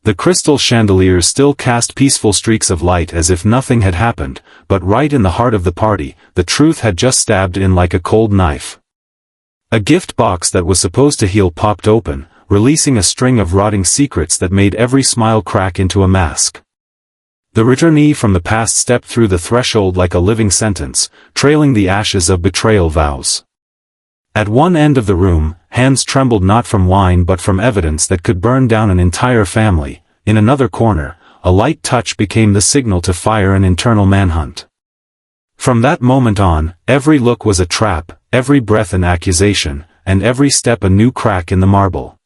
The crystal chandeliers still cast peaceful streaks of light as if nothing had happened, but right in the heart of the party, the truth had just stabbed in like a cold knife. A gift box that was supposed to heal popped open, releasing a string of rotting secrets that made every smile crack into a mask. The returnee from the past stepped through the threshold like a living sentence, trailing the ashes of betrayal vows. At one end of the room, hands trembled not from wine but from evidence that could burn down an entire family. In another corner, a light touch became the signal to fire an internal manhunt. From that moment on, every look was a trap, every breath an accusation, and every step a new crack in the marble.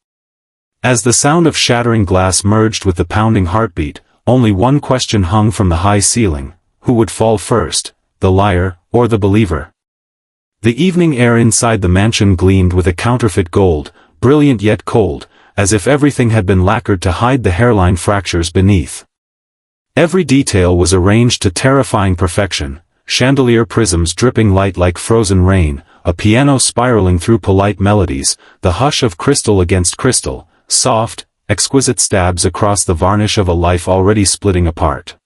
As the sound of shattering glass merged with the pounding heartbeat, only one question hung from the high ceiling: who would fall first, the liar, or the believer? The evening air inside the mansion gleamed with a counterfeit gold, brilliant yet cold, as if everything had been lacquered to hide the hairline fractures beneath. Every detail was arranged to terrifying perfection: chandelier prisms dripping light like frozen rain, a piano spiraling through polite melodies, the hush of crystal against crystal, soft, exquisite stabs across the varnish of a life already splitting apart.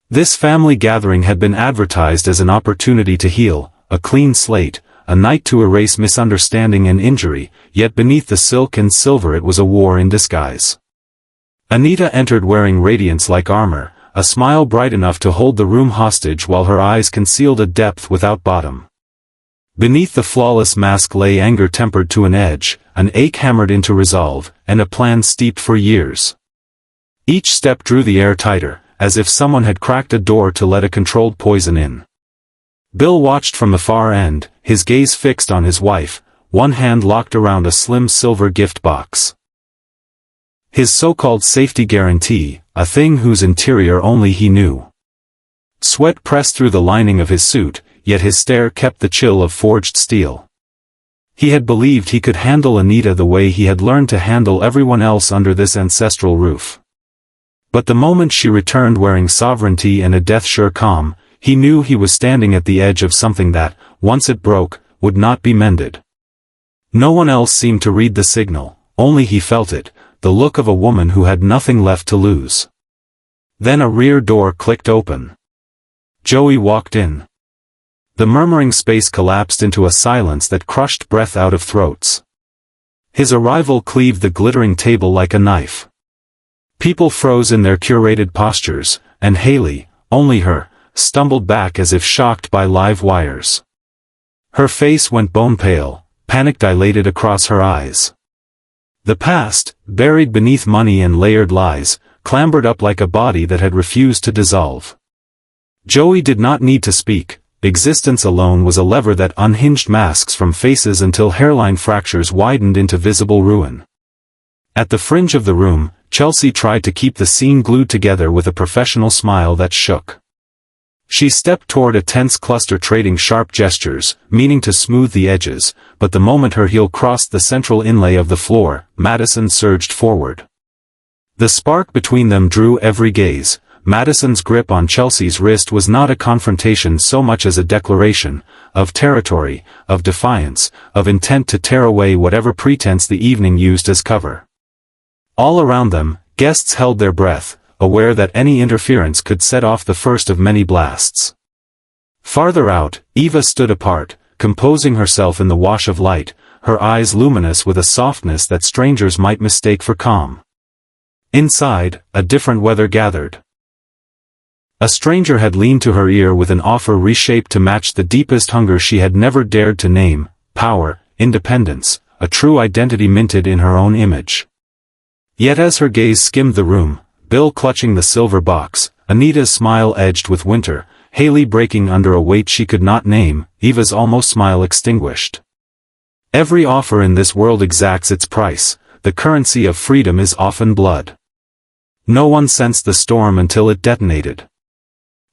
This family gathering had been advertised as an opportunity to heal, a clean slate, a night to erase misunderstanding and injury, yet beneath the silk and silver it was a war in disguise. Anita entered wearing radiance like armor, a smile bright enough to hold the room hostage while her eyes concealed a depth without bottom. Beneath the flawless mask lay anger tempered to an edge, an ache hammered into resolve, and a plan steeped for years. Each step drew the air tighter, as if someone had cracked a door to let a controlled poison in. Bill watched from the far end, his gaze fixed on his wife, one hand locked around a slim silver gift box. His so-called safety guarantee, a thing whose interior only he knew. Sweat pressed through the lining of his suit, yet his stare kept the chill of forged steel. He had believed he could handle Anita the way he had learned to handle everyone else under this ancestral roof. But the moment she returned wearing sovereignty and a death-sure calm, he knew he was standing at the edge of something that, once it broke, would not be mended. No one else seemed to read the signal, only he felt it, the look of a woman who had nothing left to lose. Then a rear door clicked open. Joey walked in. The murmuring space collapsed into a silence that crushed breath out of throats. His arrival cleaved the glittering table like a knife. People froze in their curated postures, and Haley, only her, stumbled back as if shocked by live wires. Her face went bone-pale, panic dilated across her eyes. The past, buried beneath money and layered lies, clambered up like a body that had refused to dissolve. Joey did not need to speak. Existence alone was a lever that unhinged masks from faces until hairline fractures widened into visible ruin. At the fringe of the room, Chelsea tried to keep the scene glued together with a professional smile that shook. She stepped toward a tense cluster trading sharp gestures, meaning to smooth the edges, but the moment her heel crossed the central inlay of the floor, Madison surged forward. The spark between them drew every gaze. Madison's grip on Chelsea's wrist was not a confrontation so much as a declaration, of territory, of defiance, of intent to tear away whatever pretense the evening used as cover. All around them, guests held their breath, aware that any interference could set off the first of many blasts. Farther out, Eva stood apart, composing herself in the wash of light, her eyes luminous with a softness that strangers might mistake for calm. Inside, a different weather gathered. A stranger had leaned to her ear with an offer reshaped to match the deepest hunger she had never dared to name: power, independence, a true identity minted in her own image. Yet as her gaze skimmed the room, Bill clutching the silver box, Anita's smile edged with winter, Haley breaking under a weight she could not name, Eva's almost smile extinguished. Every offer in this world exacts its price, the currency of freedom is often blood. No one sensed the storm until it detonated.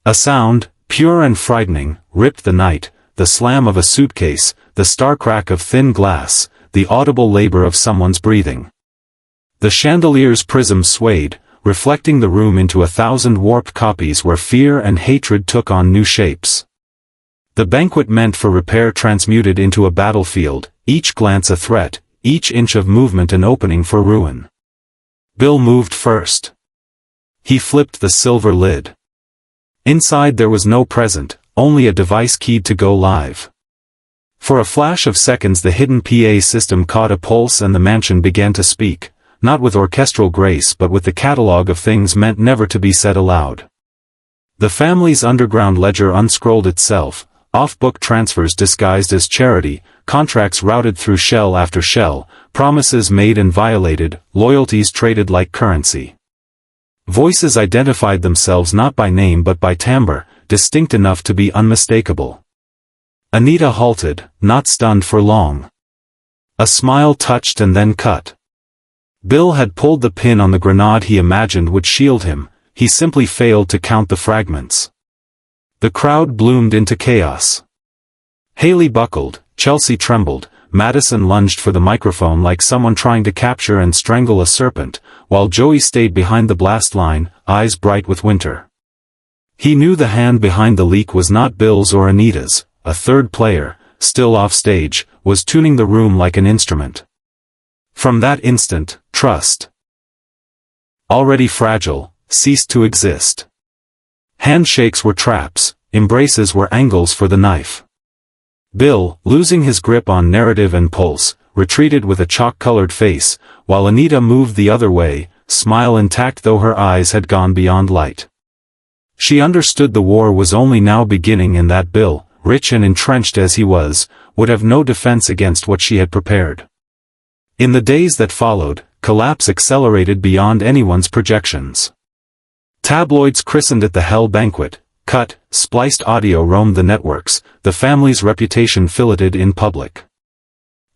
A sound, pure and frightening, ripped the night, the slam of a suitcase, the star crack of thin glass, the audible labor of someone's breathing. The chandelier's prism swayed, reflecting the room into 1,000 warped copies where fear and hatred took on new shapes. The banquet meant for repair transmuted into a battlefield, each glance a threat, each inch of movement an opening for ruin. Bill moved first. He flipped the silver lid. Inside there was no present, only a device keyed to go live. For a flash of seconds the hidden PA system caught a pulse and the mansion began to speak, not with orchestral grace but with the catalogue of things meant never to be said aloud. The family's underground ledger unscrolled itself, off-book transfers disguised as charity, contracts routed through shell after shell, promises made and violated, loyalties traded like currency. Voices identified themselves not by name but by timbre, distinct enough to be unmistakable. Anita halted, not stunned for long. A smile touched and then cut. Bill had pulled the pin on the grenade he imagined would shield him, he simply failed to count the fragments. The crowd bloomed into chaos. Haley buckled, Chelsea trembled, Madison lunged for the microphone like someone trying to capture and strangle a serpent, while Joey stayed behind the blast line, eyes bright with winter. He knew the hand behind the leak was not Bill's or Anita's, a third player, still off stage, was tuning the room like an instrument. From that instant, trust, already fragile, ceased to exist. Handshakes were traps, embraces were angles for the knife. Bill, losing his grip on narrative and pulse, retreated with a chalk-colored face, while Anita moved the other way, smile intact though her eyes had gone beyond light. She understood the war was only now beginning and that Bill, rich and entrenched as he was, would have no defense against what she had prepared. In the days that followed, collapse accelerated beyond anyone's projections. Tabloids christened it the Hell Banquet, cut, spliced audio roamed the networks, the family's reputation filleted in public.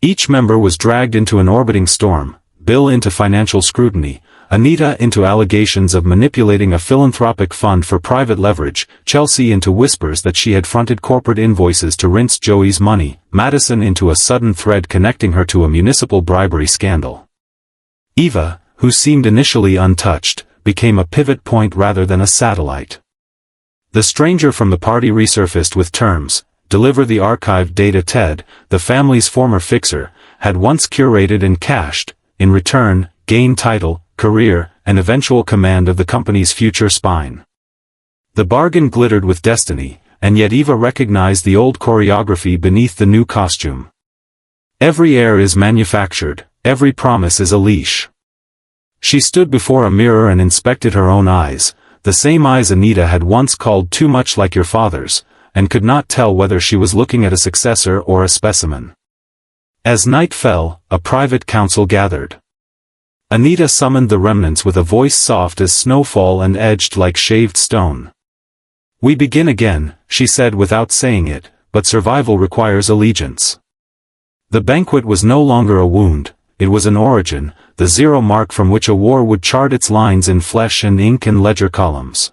Each member was dragged into an orbiting storm, Bill into financial scrutiny, Anita into allegations of manipulating a philanthropic fund for private leverage, Chelsea into whispers that she had fronted corporate invoices to rinse Joey's money, Madison into a sudden thread connecting her to a municipal bribery scandal. Eva, who seemed initially untouched, became a pivot point rather than a satellite. The stranger from the party resurfaced with terms, deliver the archived data. Ted, the family's former fixer, had once curated and cached, in return, gain title, career, and eventual command of the company's future spine. The bargain glittered with destiny, and yet Eva recognized the old choreography beneath the new costume. Every air is manufactured, every promise is a leash. She stood before a mirror and inspected her own eyes, the same eyes Anita had once called too much like your father's, and could not tell whether she was looking at a successor or a specimen. As night fell, a private council gathered. Anita summoned the remnants with a voice soft as snowfall and edged like shaved stone. We begin again, she said without saying it, but survival requires allegiance. The banquet was no longer a wound, it was an origin, the zero mark from which a war would chart its lines in flesh and ink and ledger columns.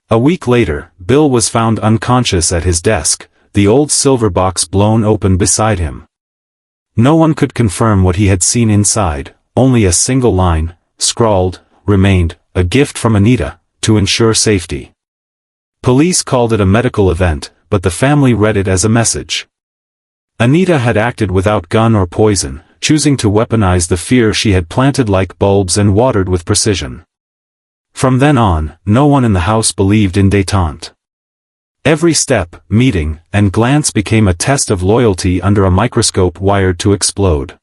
A week later, Bill was found unconscious at his desk, the old silver box blown open beside him. No one could confirm what he had seen inside, only a single line, scrawled, remained, a gift from Anita, to ensure safety. Police called it a medical event, but the family read it as a message. Anita had acted without gun or poison, choosing to weaponize the fear she had planted like bulbs and watered with precision. From then on, no one in the house believed in détente. Every step, meeting, and glance became a test of loyalty under a microscope wired to explode.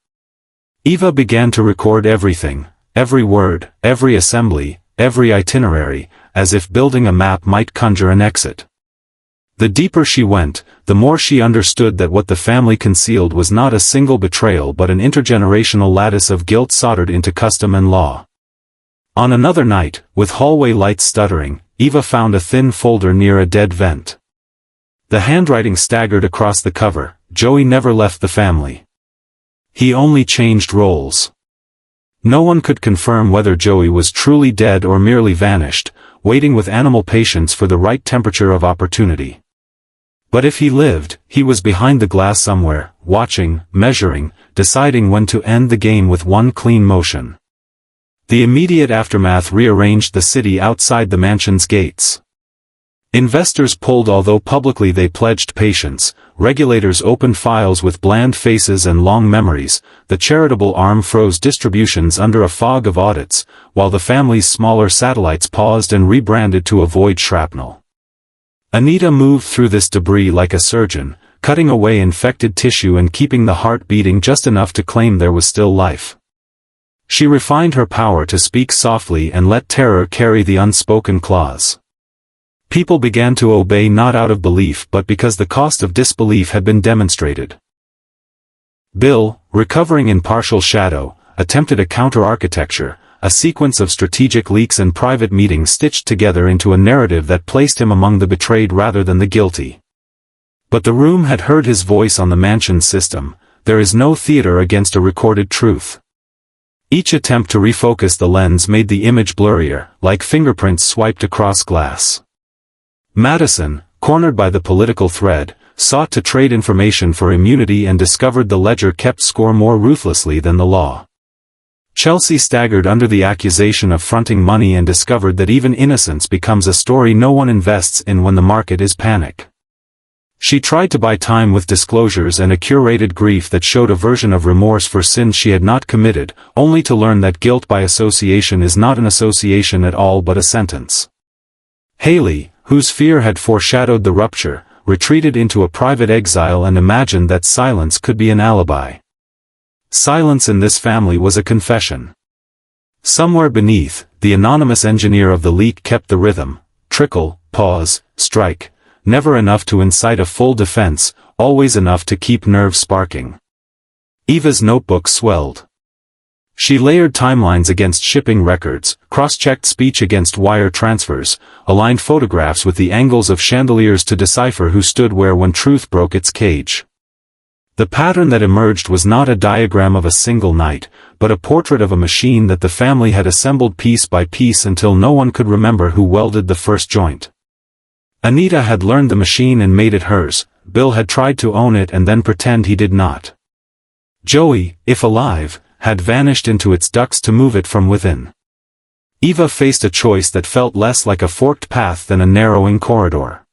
Eva began to record everything, every word, every assembly, every itinerary, as if building a map might conjure an exit. The deeper she went, the more she understood that what the family concealed was not a single betrayal but an intergenerational lattice of guilt soldered into custom and law. On another night, with hallway lights stuttering, Eva found a thin folder near a dead vent. The handwriting staggered across the cover, Joey never left the family. He only changed roles. No one could confirm whether Joey was truly dead or merely vanished, waiting with animal patience for the right temperature of opportunity. But if he lived, he was behind the glass somewhere, watching, measuring, deciding when to end the game with one clean motion. The immediate aftermath rearranged the city outside the mansion's gates. Investors pulled although publicly they pledged patience, regulators opened files with bland faces and long memories, the charitable arm froze distributions under a fog of audits, while the family's smaller satellites paused and rebranded to avoid shrapnel. Anita moved through this debris like a surgeon, cutting away infected tissue and keeping the heart beating just enough to claim there was still life. She refined her power to speak softly and let terror carry the unspoken clause. People began to obey not out of belief but because the cost of disbelief had been demonstrated. Bill, recovering in partial shadow, attempted a counter-architecture, a sequence of strategic leaks and private meetings stitched together into a narrative that placed him among the betrayed rather than the guilty. But the room had heard his voice on the mansion's system. There is no theater against a recorded truth. Each attempt to refocus the lens made the image blurrier, like fingerprints swiped across glass. Madison, cornered by the political thread, sought to trade information for immunity and discovered the ledger kept score more ruthlessly than the law. Chelsea staggered under the accusation of fronting money and discovered that even innocence becomes a story no one invests in when the market is panic. She tried to buy time with disclosures and a curated grief that showed a version of remorse for sins she had not committed, only to learn that guilt by association is not an association at all but a sentence. Haley, whose fear had foreshadowed the rupture, retreated into a private exile and imagined that silence could be an alibi. Silence in this family was a confession. Somewhere beneath, the anonymous engineer of the leak kept the rhythm: trickle, pause, strike, never enough to incite a full defense, always enough to keep nerves sparking. Eva's notebook swelled. She layered timelines against shipping records, cross-checked speech against wire transfers, aligned photographs with the angles of chandeliers to decipher who stood where when truth broke its cage. The pattern that emerged was not a diagram of a single night, but a portrait of a machine that the family had assembled piece by piece until no one could remember who welded the first joint. Anita had learned the machine and made it hers. Bill had tried to own it and then pretend he did not. Joey, if alive, had vanished into its ducts to move it from within. Eva faced a choice that felt less like a forked path than a narrowing corridor.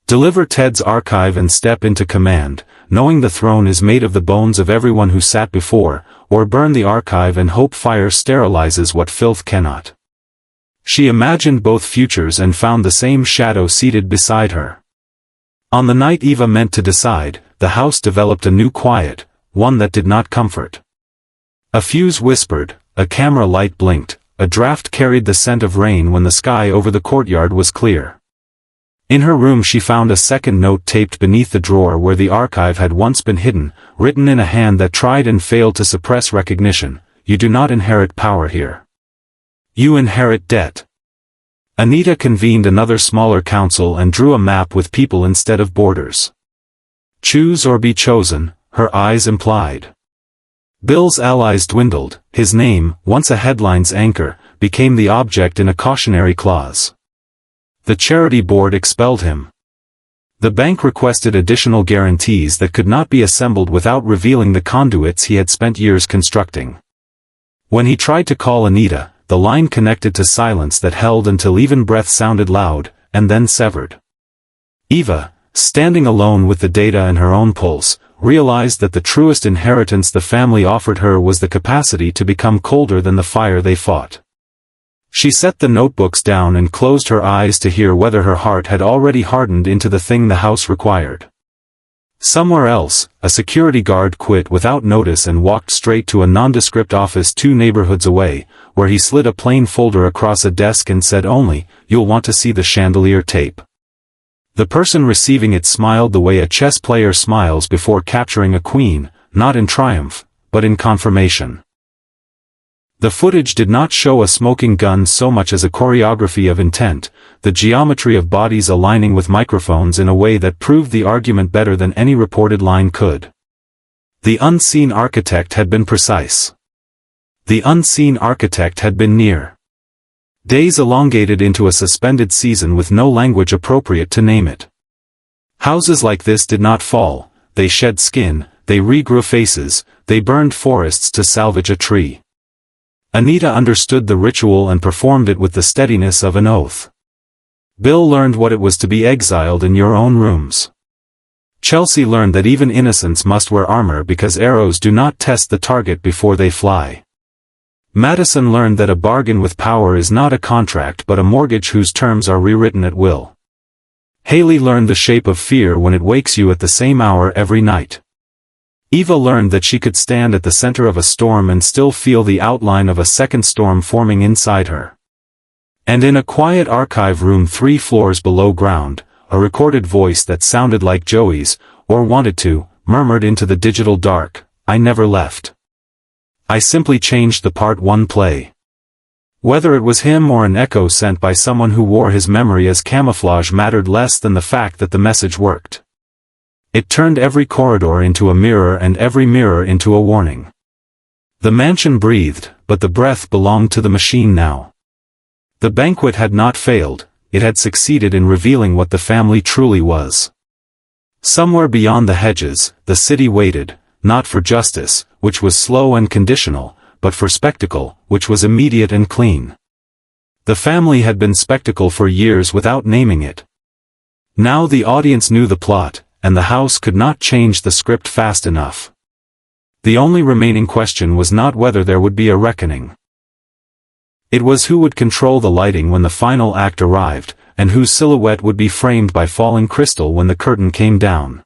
Deliver Ted's archive and step into command, knowing the throne is made of the bones of everyone who sat before, or burn the archive and hope fire sterilizes what filth cannot. She imagined both futures and found the same shadow seated beside her. On the night Eva meant to decide, the house developed a new quiet, one that did not comfort. A fuse whispered, a camera light blinked, a draft carried the scent of rain when the sky over the courtyard was clear. In her room she found a second note taped beneath the drawer where the archive had once been hidden, written in a hand that tried and failed to suppress recognition: "You do not inherit power here. You inherit debt." Anita convened another smaller council and drew a map with people instead of borders. Choose or be chosen, her eyes implied. Bill's allies dwindled. His name, once a headline's anchor, became the object in a cautionary clause. The charity board expelled him. The bank requested additional guarantees that could not be assembled without revealing the conduits he had spent years constructing. When he tried to call Anita, the line connected to silence that held until even breath sounded loud, and then severed. Eva, standing alone with the data and her own pulse, realized that the truest inheritance the family offered her was the capacity to become colder than the fire they fought. She set the notebooks down and closed her eyes to hear whether her heart had already hardened into the thing the house required. Somewhere else, a security guard quit without notice and walked straight to a nondescript office 2 neighborhoods away, where he slid a plain folder across a desk and said only, "You'll want to see the chandelier tape." The person receiving it smiled the way a chess player smiles before capturing a queen, not in triumph, but in confirmation. The footage did not show a smoking gun so much as a choreography of intent, the geometry of bodies aligning with microphones in a way that proved the argument better than any reported line could. The unseen architect had been precise. The unseen architect had been near. Days elongated into a suspended season with no language appropriate to name it. Houses like this did not fall, they shed skin, they regrew faces, they burned forests to salvage a tree. Anita understood the ritual and performed it with the steadiness of an oath. Bill learned what it was to be exiled in your own rooms. Chelsea learned that even innocents must wear armor because arrows do not test the target before they fly. Madison learned that a bargain with power is not a contract but a mortgage whose terms are rewritten at will. Haley learned the shape of fear when it wakes you at the same hour every night. Eva learned that she could stand at the center of a storm and still feel the outline of a second storm forming inside her. And in a quiet archive room 3 floors below ground, a recorded voice that sounded like Joey's, or wanted to, murmured into the digital dark, "I never left. I simply changed the part 1 play." Whether it was him or an echo sent by someone who wore his memory as camouflage mattered less than the fact that the message worked. It turned every corridor into a mirror and every mirror into a warning. The mansion breathed, but the breath belonged to the machine now. The banquet had not failed, it had succeeded in revealing what the family truly was. Somewhere beyond the hedges, the city waited, not for justice, which was slow and conditional, but for spectacle, which was immediate and clean. The family had been spectacle for years without naming it. Now the audience knew the plot, and the house could not change the script fast enough. The only remaining question was not whether there would be a reckoning. It was who would control the lighting when the final act arrived, and whose silhouette would be framed by falling crystal when the curtain came down.